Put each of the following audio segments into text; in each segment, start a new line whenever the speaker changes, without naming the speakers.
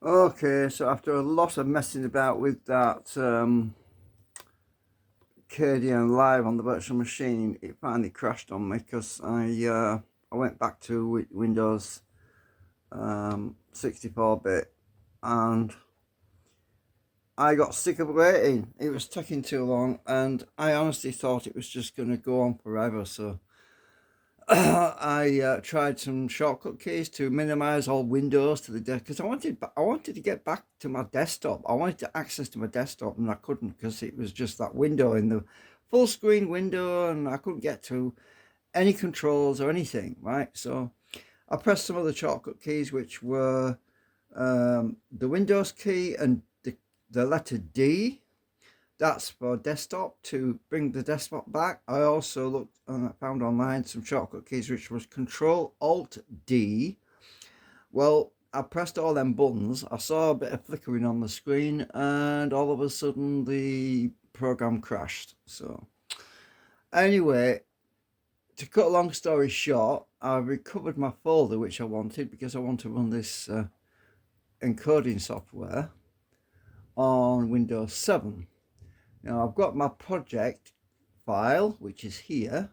Okay, so after a lot of messing about with that KDENLIve on the virtual machine, it finally crashed on me because I went back to Windows 64-bit and I got sick of waiting. It was taking too long, and I honestly thought it was just going to go on forever. So I tried some shortcut keys to minimize all windows to the desk because I wanted to get back to my desktop. I wanted to access to my desktop and I couldn't because it was just that window in the full screen window and I couldn't get to any controls or anything, right? So I pressed some of the shortcut keys, which were the Windows key and the letter D. That's for desktop, to bring the desktop back. I also looked and I found online some shortcut keys, which was Control Alt D. Well, I pressed all them buttons. I saw a bit of flickering on the screen, and all of a sudden the program crashed. So anyway, to cut a long story short, I recovered my folder which I wanted because I want to run this encoding software on Windows 7. Now I've got my project file, which is here.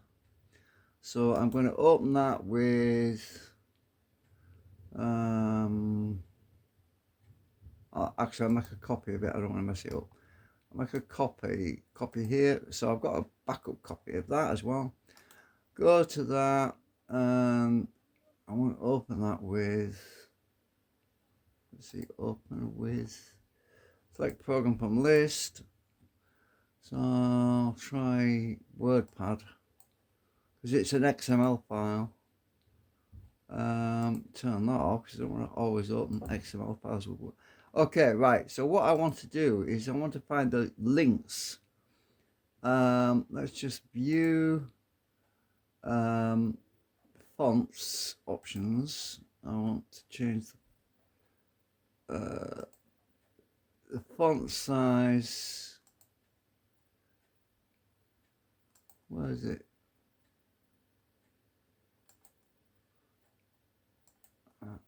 So I'm going to open that with, actually I'll make a copy of it. I don't want to mess it up. I'll make a copy here. So I've got a backup copy of that as well. Go to that, and I want to open that with, let's see, open with, select program from list. So I'll try WordPad because it's an XML file. Turn that off because I don't want to always open XML files with Word. Okay, right. So what I want to do is I want to find the links. Let's just view fonts options. I want to change the font size. Where is it?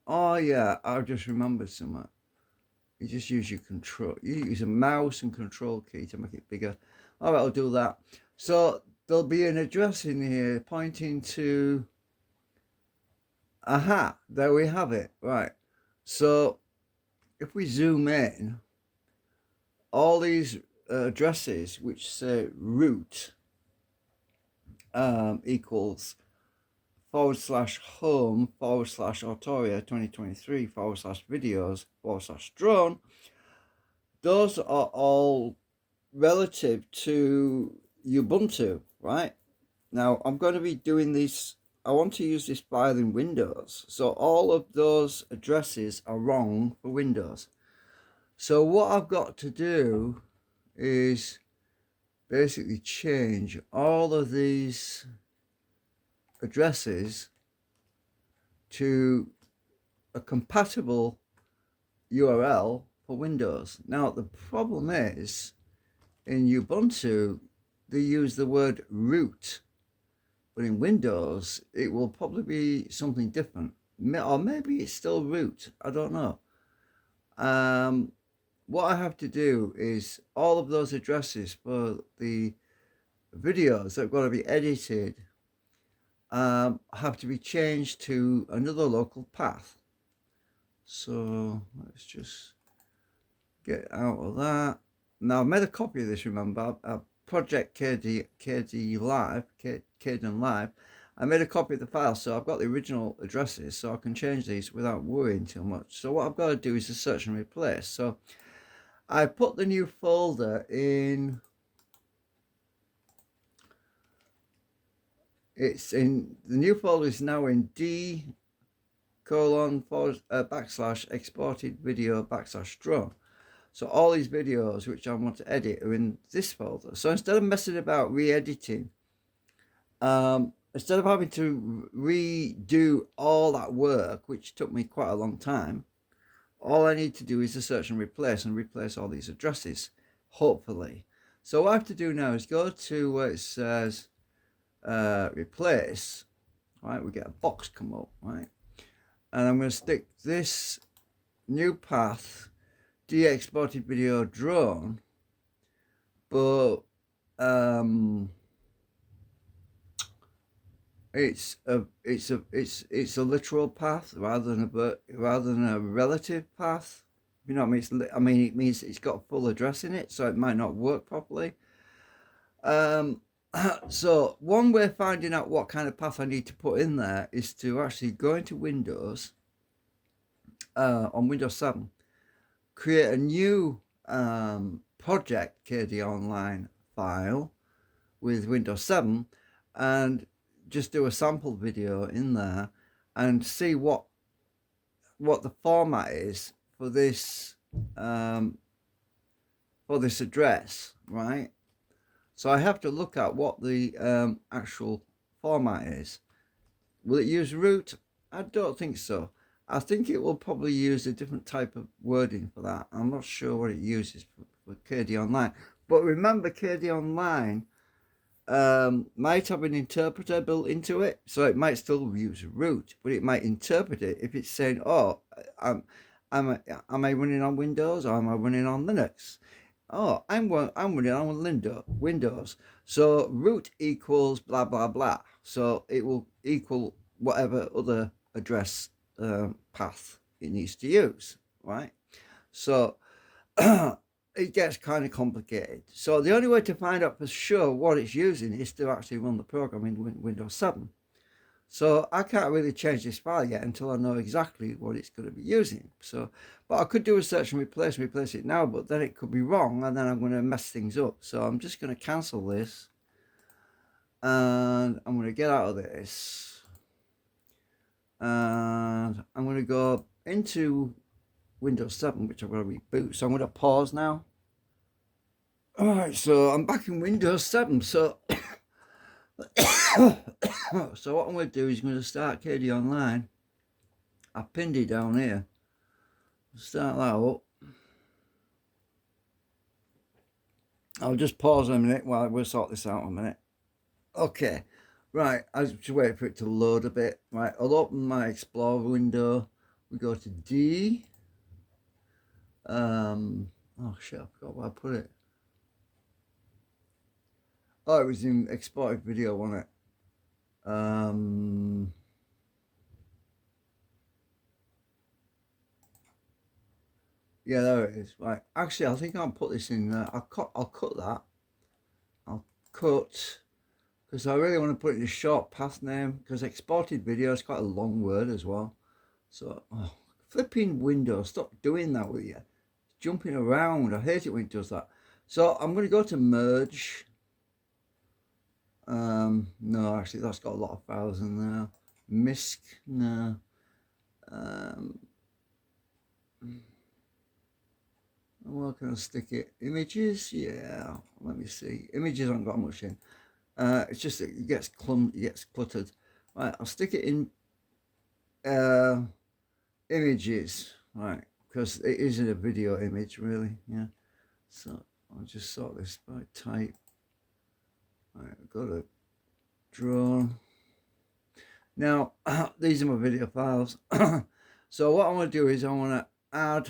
Oh yeah, I just remembered something. You just use your control. You use a mouse and control key to make it bigger. All right, I'll do that. So there'll be an address in here pointing to. Aha! There we have it. Right. So if we zoom in, all these addresses which say root equals /home /autoria 2023 /videos /drone, those are all relative to Ubuntu, right? Now I'm going to be doing this. I want to use this file in Windows, so all of those addresses are wrong for Windows. So what I've got to do is basically change all of these addresses to a compatible URL for Windows. Now the problem is in Ubuntu they use the word root, but in Windows it will probably be something different, or maybe it's still root. I don't know. What I have to do is all of those addresses for the videos that are going to be edited have to be changed to another local path. So let's just get out of that. Now I've made a copy of this, remember, project KDENLIVE. I made a copy of the file, so I've got the original addresses, so I can change these without worrying too much. So what I've got to do is to search and replace. So I put the new folder in. It's in the new folder is now in D:/ /exported video /drone. So all these videos which I want to edit are in this folder. So instead of messing about re-editing, instead of having to redo all that work, which took me quite a long time, all I need to do is to search and replace all these addresses, hopefully. So what I have to do now is go to where it says replace, right? We get a box come up, right? And I'm going to stick this new path, de-exported video drone, but it's a literal path rather than a relative path. You know what I mean? It means it's got a full address in it, so it might not work properly. Um, so one way of finding out what kind of path I need to put in there is to actually go into Windows, on Windows 7, create a new project KD Online file with Windows 7, and just do a sample video in there and see what the format is for this address, right? So I have to look at what the actual format is. Will it use root? I don't think so. I think it will probably use a different type of wording for that. I'm not sure what it uses for KD Online. But remember, KD Online might have an interpreter built into it, so it might still use root, but it might interpret it if it's saying, "Oh, am I running on Windows or am I running on Linux?" Oh, I'm running on Windows. So root equals blah blah blah. So it will equal whatever other address path it needs to use, right? So it gets kind of complicated. So the only way to find out for sure what it's using is to actually run the program in Windows 7. So I can't really change this file yet until I know exactly what it's going to be using. So, but I could do a search and replace it now, but then it could be wrong and then I'm going to mess things up. So I'm just going to cancel this and I'm going to get out of this. And I'm going to go into Windows 7, which I'm going to reboot. So I'm going to pause now. All right, so I'm back in Windows 7. So so what I'm going to do is I'm going to start KD Online. I pinned it down here. Start that up. I'll just pause a minute while we'll sort this out a minute. Okay, right, I just wait for it to load a bit. Right, I'll open my Explorer window. We go to D. Oh shit, I forgot where I put it. Oh, it was in exported video, wasn't it? Yeah, there it is. Right. Actually, I think I'll put this in there. I'll cut that. I'll cut, because I really want to put it in a short path name, because exported video is quite a long word as well. So, flipping Windows, stop doing that with you. Jumping around. I hate it when it does that. So I'm going to go to merge. No, actually, that's got a lot of files in there. MISC, no. Where can I stick it? Images, yeah. Let me see. Images haven't got much in. It's just that it gets cluttered. Right, I'll stick it in images, right? Because it isn't a video image, really. Yeah. So I'll just sort this by type. Right, I've got a drone. Now, these are my video files. So what I want to do is I want to add,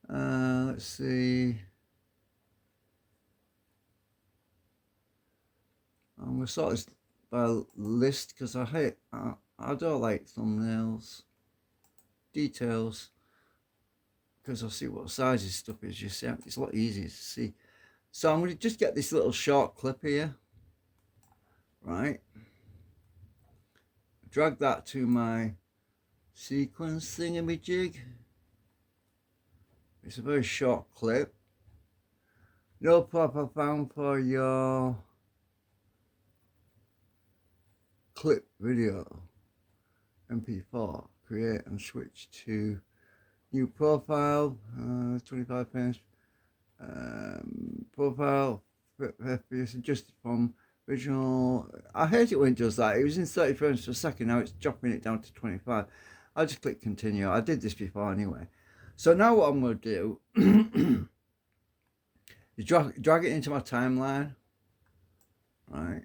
let's see, I'm going to sort this by list because I don't like thumbnails, details, because I'll see what size this stuff is. You see, it's a lot easier to see. So I'm going to just get this little short clip here, right? Drag that to my sequence thingamajig. It's a very short clip. No proper found for your clip video. MP4. Create and switch to new profile. 25 frames. Profile. FPS adjusted from original. I hate it when it does that. It was in 30 frames per second. Now it's dropping it down to 25. I'll just click continue. I did this before anyway. So now what I'm going to do is drag it into my timeline. Right.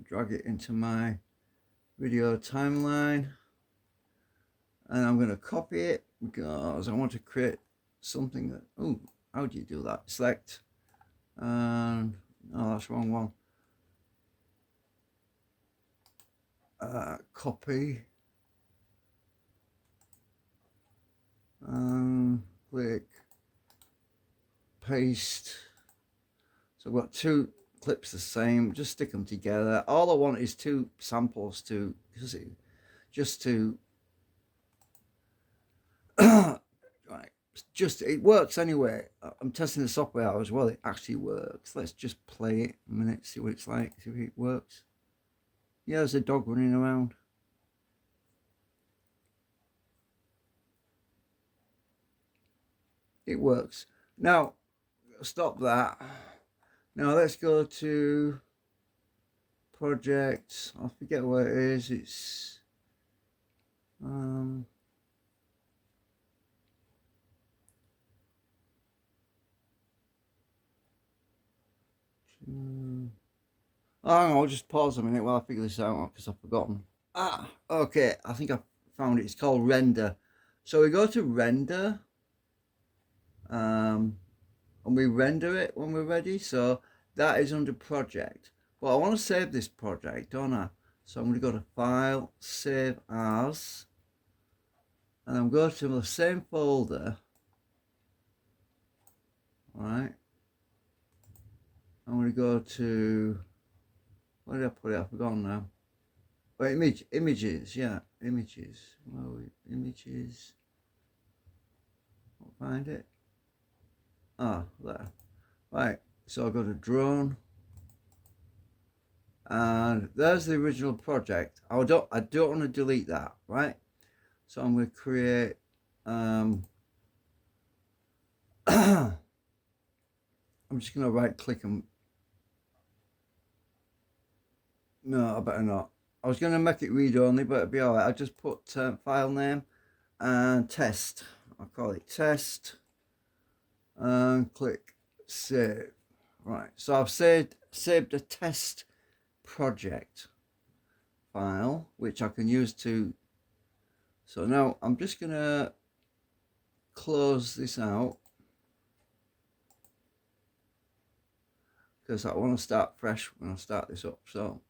Drag it into my video timeline. And I'm going to copy it. because I want to create something that, oh, how do you do that? Select, and, oh, that's the wrong one. Copy, click, paste. So I've got two clips the same, just stick them together. All I want is two samples to, just to, right, just, it works anyway. I'm testing the software out as well, it actually works. Let's just play it a minute, see what it's like, see if it works. Yeah, there's a dog running around. It works. Now, stop that. Now let's go to projects. I forget what it is. It's oh, hang on, I'll just pause a minute while I figure this out because I've forgotten. Okay, I think I found it. It's called render. So we go to render, and we render it when we're ready. So that is under project. But I want to save this project, don't I? So I'm going to go to file, save as, and I'm going to the same folder. All right. I'm going to go to, where did I put it? I've forgotten now. Oh, images, yeah, images. Well, images. I'll find it. Ah, there. Right, so I've got a drone. And there's the original project. I don't want to delete that, right? So I'm going to create I'm just going to right click and no, I better not. I was going to make it read only, but it'll be all right. I'll just put file name and test. I'll call it test and click save. Right, so I've saved a test project file, which I can use to. So now I'm just going to close this out because I want to start fresh when I start this up. So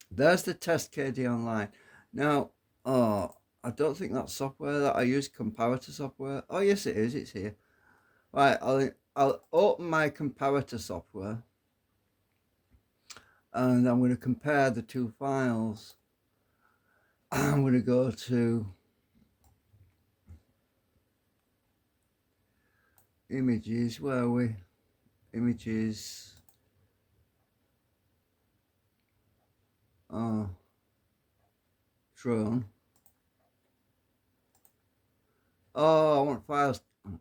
there's the test KDENLIVE. Now, I don't think that software that I use, comparator software. Oh yes, it is. It's here. Right, I'll open my comparator software, and I'm going to compare the two files. I'm going to go to images. Where are we? Images. Drone. Oh, I want files. I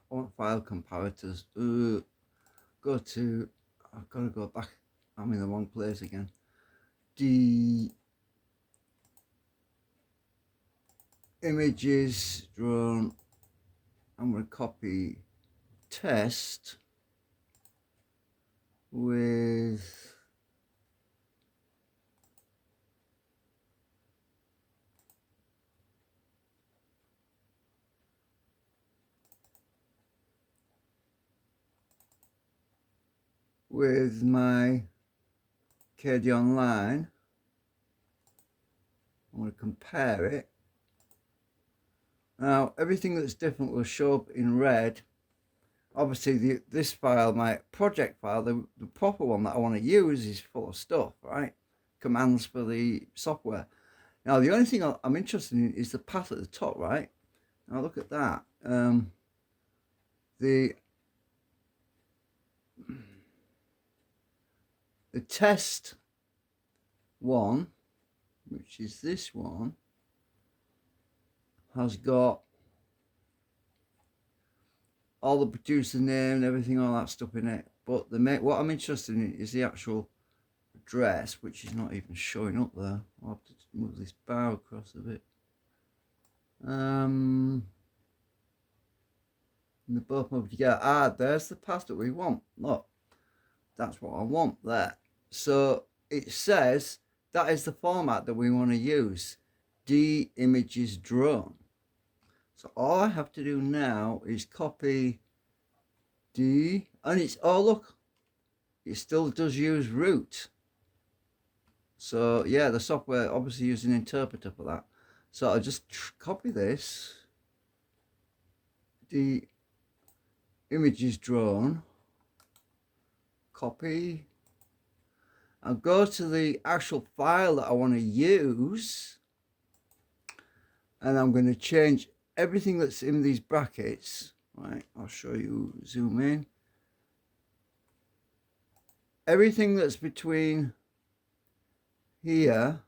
want file comparators. Go to. I've got to go back. I'm in the wrong place again. Images, drone. I'm going to copy test with my KDENLIVE. I'm going to compare it. Now everything that's different will show up in red. Obviously this file, my project file, the proper one that I want to use is full of stuff, right? Commands for the software. Now the only thing I'm interested in is the path at the top, right? Now look at that. The test one, which is this one, has got all the producer name and everything, all that stuff in it. But what I'm interested in is the actual address, which is not even showing up there. I'll have to move this bar across a bit. And they both move together. There's the path that we want. Look, that's what I want there. So it says that is the format that we want to use. D images drone. So all I have to do now is copy D, and it's, oh look, it still does use root. So yeah, the software obviously used an interpreter for that. So I'll just copy this, the image is drawn, copy, I'll go to the actual file that I want to use, and I'm going to change everything that's in these brackets. Right, I'll show you, zoom in. Everything that's between here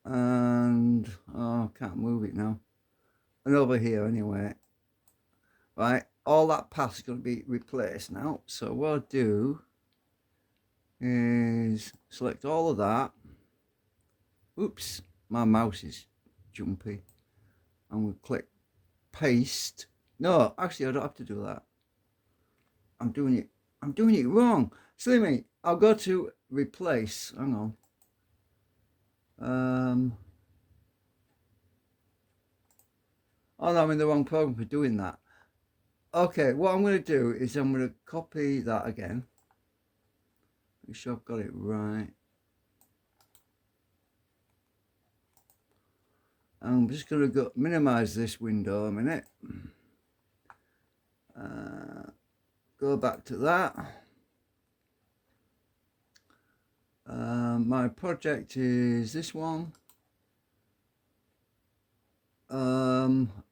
and, oh, I can't move it now, and over here anyway. Right, all that path is going to be replaced now. So what I'll do is select all of that. Oops, my mouse is jumpy. I'm going to click paste. No, actually I don't have to do that. I'm doing it wrong. Silly me. I'll go to replace. Hang on. Oh no, I'm in the wrong program for doing that. Okay, what I'm going to do is I'm going to copy that again. Make sure I've got it right. I'm just going to go minimize this window a minute. Go back to that. My project is this one.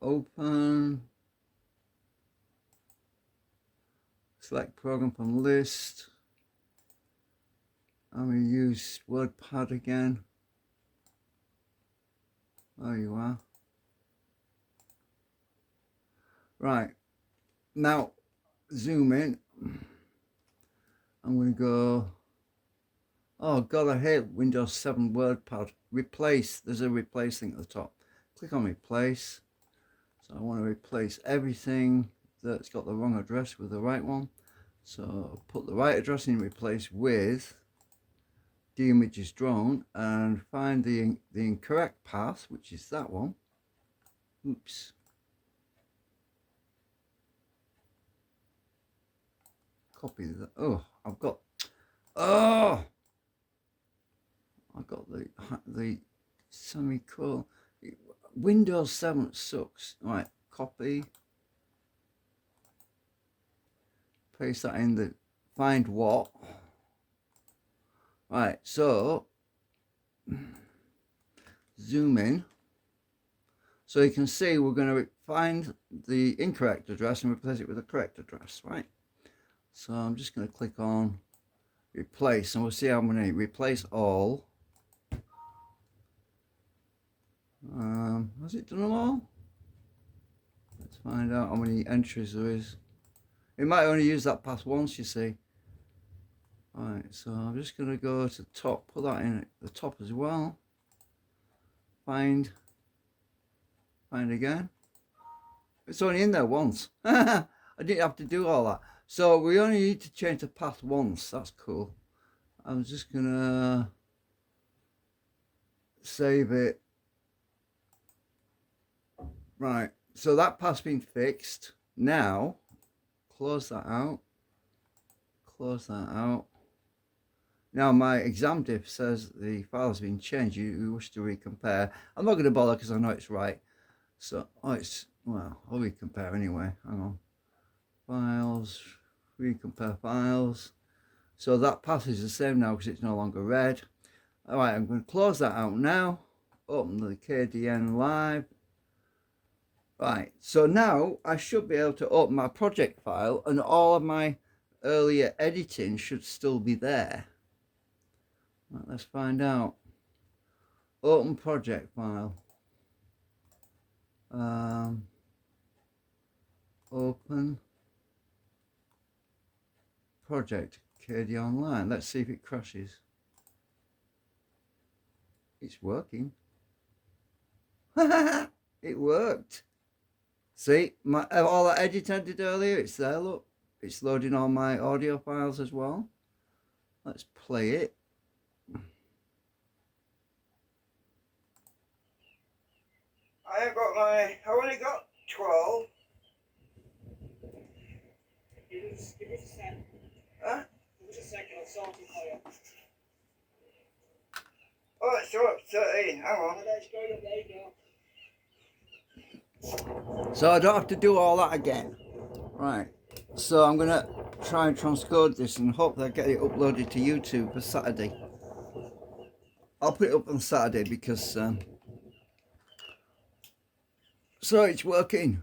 Open. Select program from list. I'm going to use WordPad again. There you are. Right. Now, zoom in. I'm going to go. Oh God, I hate Windows 7 WordPad. Replace. There's a replace thing at the top. Click on replace. So I want to replace everything that's got the wrong address with the right one. So put the right address in, replace with the image is drawn, and find the incorrect path, which is that one. Oops. Copy that. Oh, I've got the semicolon. Windows 7 sucks. Right, copy. Paste that in the find what. Right, so zoom in. So you can see we're going to find the incorrect address and replace it with the correct address, right? So I'm just going to click on replace, and we'll see how many. Replace all. Has it done them all? Let's find out how many entries there is. It might only use that path once, you see. Right, so I'm just going to go to the top, put that in at the top as well. Find again. It's only in there once. I didn't have to do all that. So we only need to change the path once. That's cool. I'm just going to save it. Right, so that path's been fixed. Now, close that out. Close that out. Now my exam diff says the file has been changed. You wish to recompare. I'm not going to bother because I know it's right. So, well, I'll recompare anyway. Hang on. Files, recompare files. So that path is the same now because it's no longer red. All right, I'm going to close that out now. Open the KDENLIVE. Right, so now I should be able to open my project file, and all of my earlier editing should still be there. Right, let's find out. Open project file. Open project KD Online. Let's see if it crashes. It's working. It worked. See, all that editing I did earlier, it's there, look. It's loading all my audio files as well. Let's play it. I ain't got I only got 12.
Give us a sec.
Huh?
Give us a second, I'll sort it for you.
Oh, it's up 13. Hang on.
Oh, that's going up, there you go.
So I don't have to do all that again. Right. So I'm going to try and transcode this and hope that I get it uploaded to YouTube for Saturday. I'll put it up on Saturday because so it's working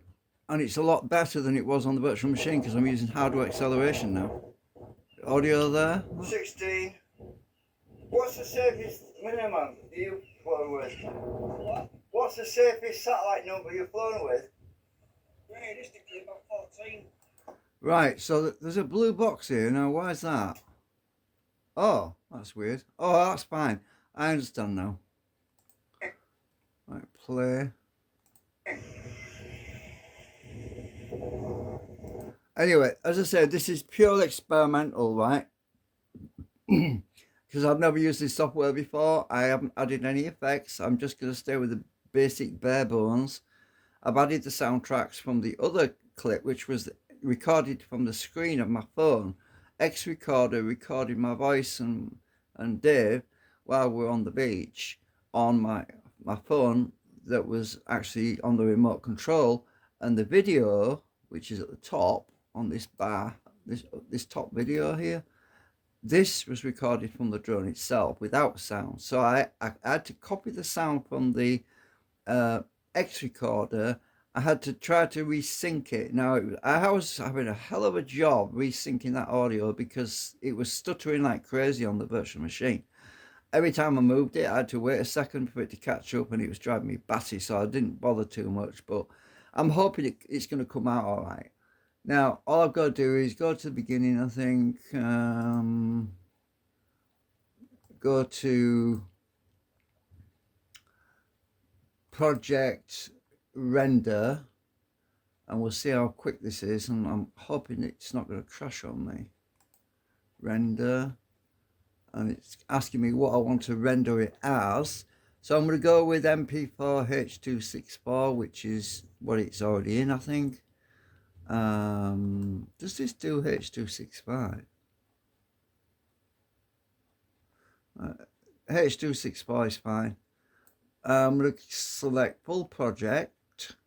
and it's a lot better than it was on the virtual machine because I'm using hardware acceleration now. Audio there. 16. What's the safest minimum you've flown with?
What?
What's the safest satellite number you've flown with?
Realistically, about 14.
Right, so there's a blue box here. Now, why is that? Oh, that's weird. Oh, that's fine. I understand now. Right, play. Anyway, as I said, this is purely experimental, right? Because I've never used this software before. I haven't added any effects. I'm just going to stay with the basic bare bones. I've added the soundtracks from the other clip, which was recorded from the screen of my phone. X recorder recorded my voice and Dave while we're on the beach on my phone that was actually on the remote control, and the video, which is at the top on this bar, this top video here, this was recorded from the drone itself without sound. So I had to copy the sound from the X recorder. I had to try to resync it. Now, I was having a hell of a job resyncing that audio because it was stuttering like crazy on the virtual machine. Every time I moved it, I had to wait a second for it to catch up, and it was driving me batty, so I didn't bother too much. But I'm hoping it's going to come out all right. Now, all I've got to do is go to the beginning, I think. Go to project render, and we'll see how quick this is, and I'm hoping it's not going to crash on me. Render, and it's asking me what I want to render it as. So I'm going to go with MP4 H.264, which is what it's already in, I think. Does this do H.265? H.264 is fine. I'm going to select full project.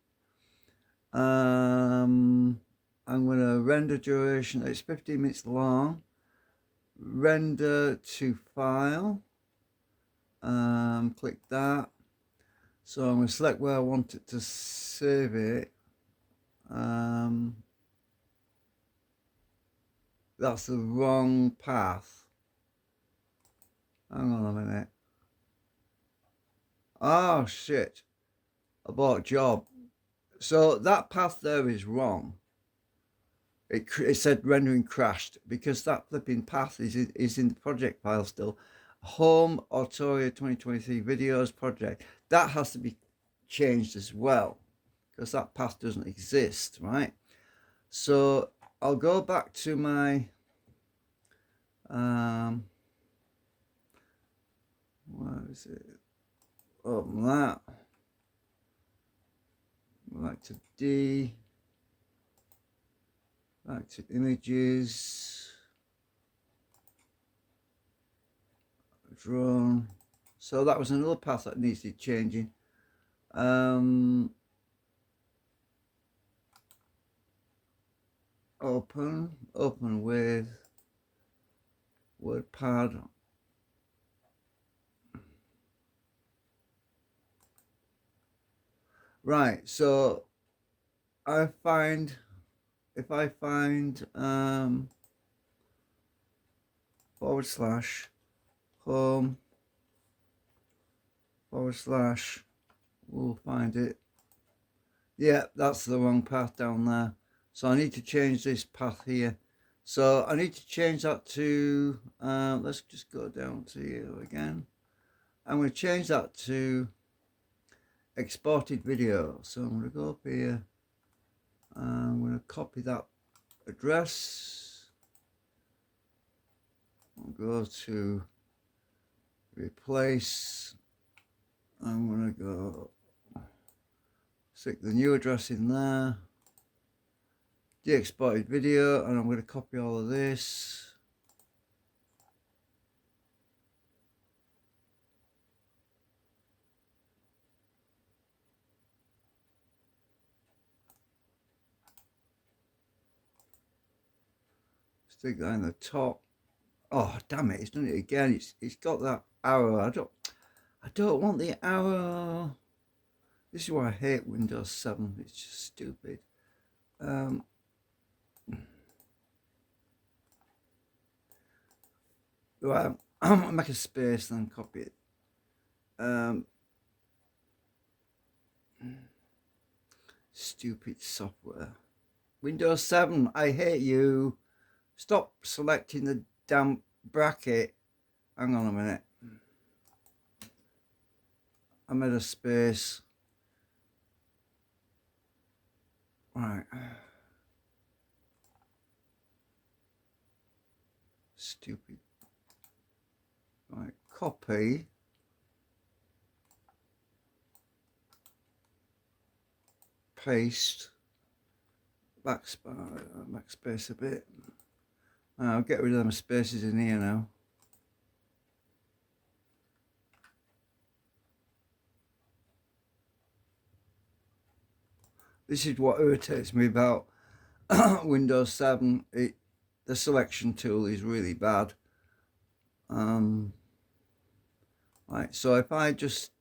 I'm going to render duration. It's 15 minutes long. Render to file. Click that. So I'm going to select where I want it to save it. That's the wrong path. Hang on a minute. Oh shit. Abort job. So that path there is wrong. It said rendering crashed because that flipping path is in the project file still. Home Autoria 2023 videos project. That has to be changed as well because that path doesn't exist, right? So I'll go back to my where is it? Open that. Back to D. Back to images. Drone. So that was another path that needed changing. Open with WordPad. Right, so if I find /home / we'll find it. Yeah, that's the wrong path down there. So I need to change this path here. So I need to change that to, let's just go down to here again. I'm going to change that to exported video. So I'm going to go up here. I'm going to copy that address. I'll go to replace. I'm going to go Stick the new address in there. De-exported video, and I'm going to copy all of this. Stick that in the top. Oh damn it! It's done it again. It's got that arrow. I don't want the arrow. This is why I hate Windows 7. It's just stupid. Right, I'll make a space then copy it. Stupid software. Windows 7, I hate you. Stop selecting the damn bracket. Hang on a minute. I made a space. Right. Stupid. Right, copy. Paste. Backspace a bit. I'll get rid of them spaces in here now. This is what irritates me about Windows 7. The selection tool is really bad. Right, so if I just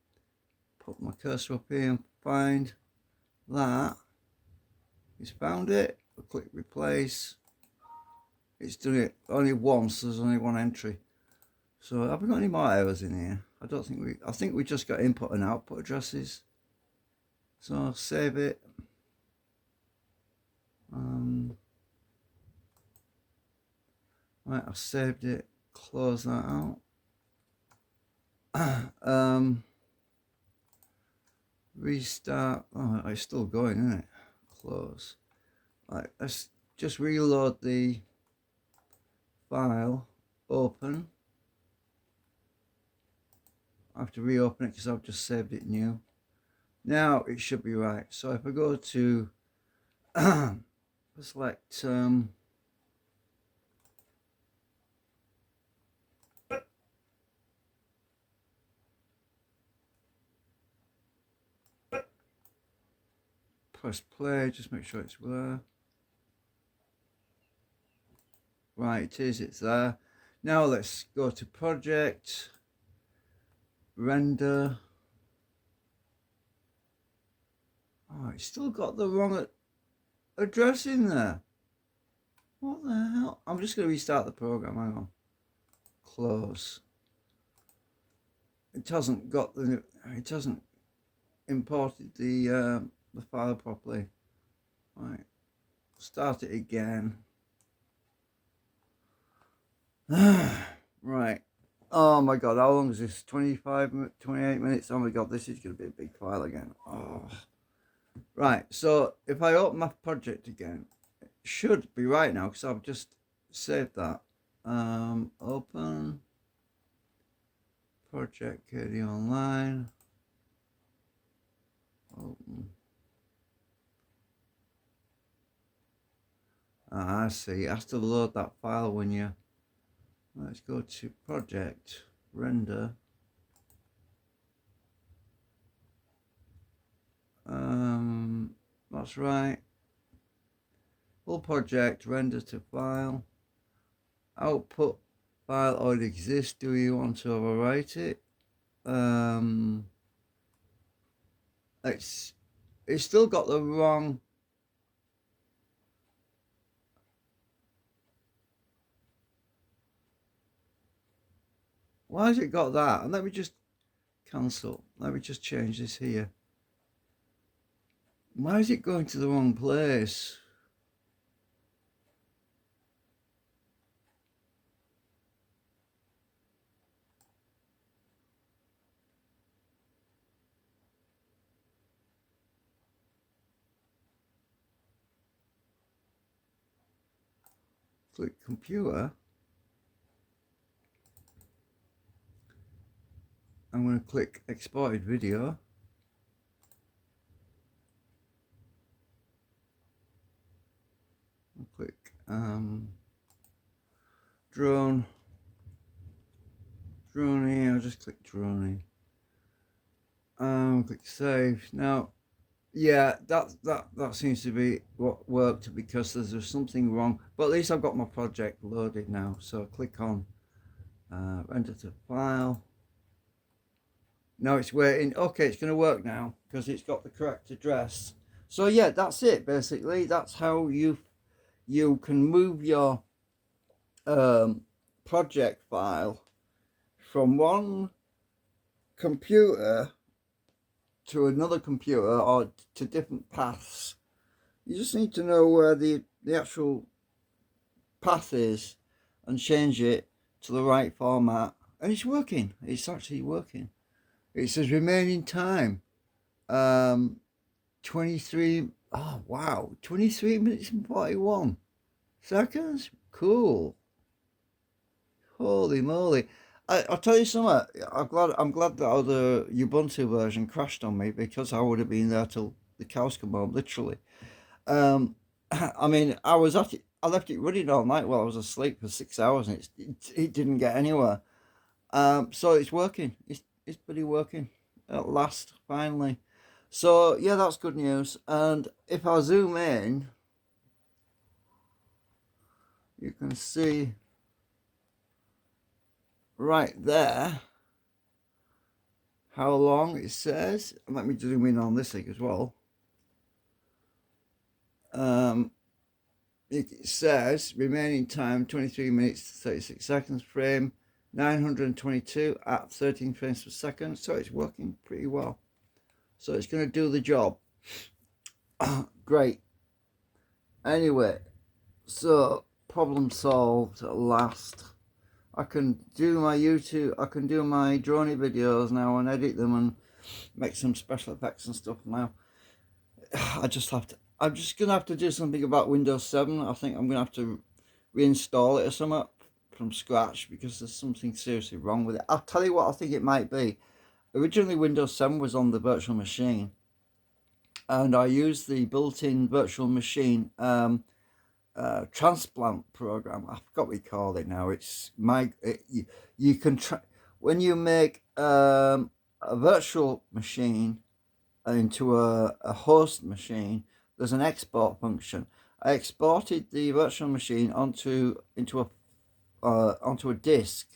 put my cursor up here and find that, it's found it. I'll click replace. It's done it only once. There's only one entry. So have we got any more errors in here? I don't think we. I think we just got input and output addresses. So I'll save it. Right, I've saved it. Close that out. Restart. Oh, it's still going, isn't it? Close. Right, let's just reload the file. Open. I have to reopen it because I've just saved it new. Now it should be right. So if I go to select press play, just make sure it's there. Right, it is, it's there. Now let's go to project, render. Oh, it's still got the wrong address in there. What the hell? I'm just going to restart the program, hang on. Close. It hasn't imported the file properly. Right, start it again. Right. Oh my god, how long is this? 28 minutes? Oh my god, this is going to be a big file again. Oh. Right, so if I open my project again, it should be right now because I've just saved that. Open project KDENLIVE. Open. I see. It has to load that file when you. Let's go to project, render. That's right. Full project, render to file. Output file already exists. Do you want to overwrite it? It's still got the wrong. Why has it got that? And let me just cancel. Let me just change this here. Why is it going to the wrong place? Click computer. I'm going to click exported video. click drone here. I'll just click drone. Click save. Now, yeah, that seems to be what worked because there's something wrong. But at least I've got my project loaded now. So click on render to file. Now it's waiting. Okay, it's going to work now because it's got the correct address. So yeah, that's it basically. That's how you can move your project file from one computer to another computer or to different paths. You just need to know where the actual path is and change it to the right format, and it's working. It's actually working. It says remaining time 23, oh wow, 23 minutes and 41 seconds. Cool. Holy moly. I'll tell you something. I'm glad that other Ubuntu version crashed on me, because I would have been there till the cows come home, literally. I mean, I left it running all night while I was asleep for 6 hours, and it didn't get anywhere. So it's working. It's pretty working at last, finally. So yeah, that's good news. And if I zoom in, you can see right there how long it says. Let me zoom in on this thing as well. It says remaining time 23 minutes 36 seconds, frame 922 at 13 frames per second. So it's working pretty well. So it's going to do the job. Great. Anyway, so problem solved at last. I can do my YouTube, I can do my drone videos now and edit them and make some special effects and stuff now. I'm just gonna have to do something about Windows 7. I think I'm gonna have to reinstall it or something from scratch, because there's something seriously wrong with it. I'll tell you what I think it might be. Originally Windows 7 was on the virtual machine, and I used the built-in virtual machine transplant program. I forgot what we called it now. It's you can when you make a virtual machine into a host machine, there's an export function. I exported the virtual machine onto a disk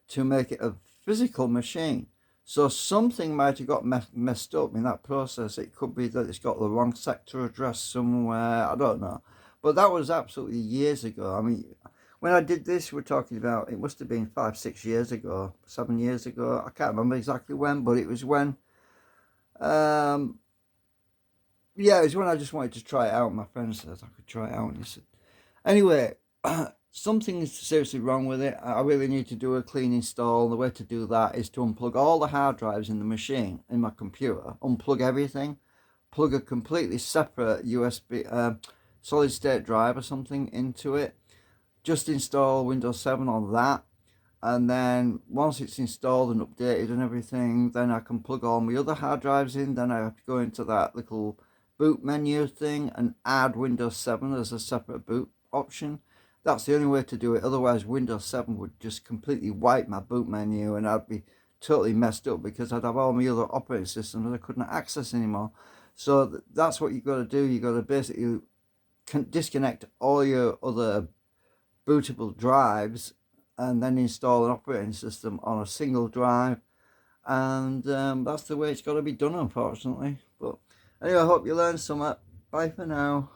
to make it a physical machine. So something might have got messed up in that process. It could be that it's got the wrong sector address somewhere. I don't know. But that was absolutely years ago. I mean, when I did this, we're talking about, it must have been 5-6 years ago, 7 years ago. I can't remember exactly when, but it was when, yeah, it was when I just wanted to try it out. My friend says I could try it out. And he said, anyway, something is seriously wrong with it. I really need to do a clean install. The way to do that is to unplug all the hard drives in the machine, in my computer, unplug everything, plug a completely separate USB, solid state drive or something into it, just install Windows 7 on that, and then once it's installed and updated and everything, then I can plug all my other hard drives in. Then I have to go into that little boot menu thing and add Windows 7 as a separate boot option. That's the only way to do it. Otherwise Windows 7 would just completely wipe my boot menu, and I'd be totally messed up because I'd have all my other operating systems that I couldn't access anymore. So that's what you got to do. You got to basically disconnect all your other bootable drives and then install an operating system on a single drive, and that's the way it's got to be done, unfortunately. But anyway, I hope you learned something. Bye for now.